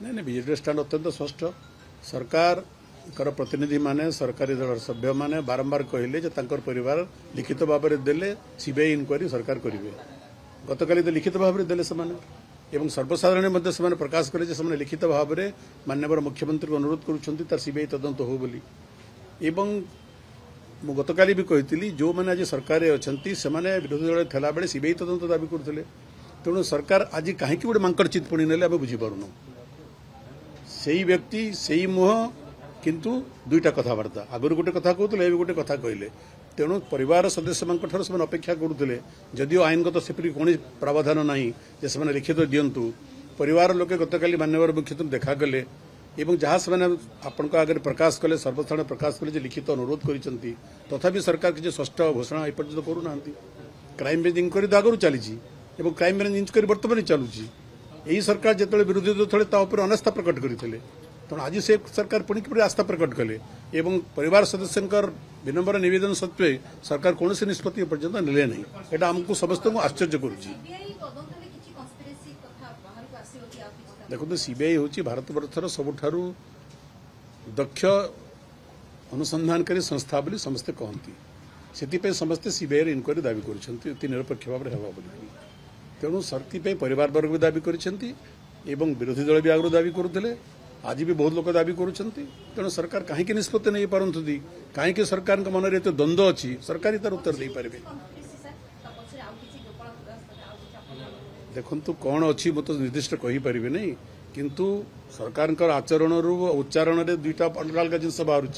नहीं नहीं BJP stand अत्यंत स्पष्ट। सरकार प्रतिनिधि माने सरकारी दल सभ्य माने बारंबार कहले जे तांकर परिवार लिखित भाव में देले सीबीआई इनक्वारी सरकार करेंगे। गतकाली तो लिखित भाव में देले एवं सर्वसाधारण मध्य से प्रकाश करे जे लिखित भाव में माननीय मुख्यमंत्री को अनुरोध करुछंती सीबीआई तदंत हो बोली। एवं मु गतकाली भी कही जो मैंने आज सरकार अच्छी से विरोधी दल थिला बेले सीबीआई तदंत दाबी करते। तेणु सरकार आज कहीं गोटे मांकड़ चितपुणी ने आम बुझीपारुन से व्यक्ति से मुह किंतु दुईटा कथबार्ता आगुरी गोटे कथा कहते गोटे कथा कहले। तेणु परिवार सदस्य से अपेक्षा करुले जदिव आईनगत सेपरी कौन प्रावधान ना जे लिखित दिंतु परिवार लोके गतकाली माननीय मुख्यमंत्री देखागले एवं जहाँ से आपण आगे प्रकाश कले सर्वसाधारण प्रकाश कले लिखित अनुरोध करिसेंती तथापि सरकार किसी स्पष्ट घोषणा एपर्यंत करूना। क्राइम ब्रांच इंक्वारी तो आगु चली क्राइम ब्रांच इंक्वारी बर्तमान चलुची। यही सरकार जिते विरोधी दल थे अनास्था प्रकट करते तेणु आज से सरकार पुणी कि आस्था प्रकट कले एवं परिवार सदस्य विनम्र निवेदन सत्वे सरकार कौन निष्पत्ति पर्यंत नेले नहीं। यहाँ आमको समस्त आश्चर्य करुच्ची। देखो सीबीआई हूँ भारत वर्षर सबुठारु दक्ष अनुसंधानकारी संस्था बोली समस्ते कहती से समस्ते सीबीआई इनक्वारी दाबी कर निरपेक्ष भाव में होगा बोली। तेणु सरकार परिवार वर्ग भी दाबी करछंती एवं विरोधी दल भी आगु दाबी करुले आज भी बहुत लोग दाबी करुछंती। तेणु सरकार कहीं निष्पत्ति नहीं पारती कहीं सरकार मन में एत द्वंद्व अच्छी सरकार ही तार उत्तर दे पारे। देखु कौन अच्छी मुझे तो निर्दिष्ट कहीपर नहीं किंतु सरकार आचरण उच्चारण में दुईटा अलग अलग जिन बाहर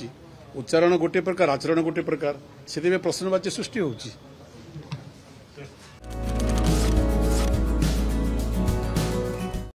उच्चारण गोटे प्रकार आचरण गोटे प्रकार से प्रश्नवाची सृष्टि होची।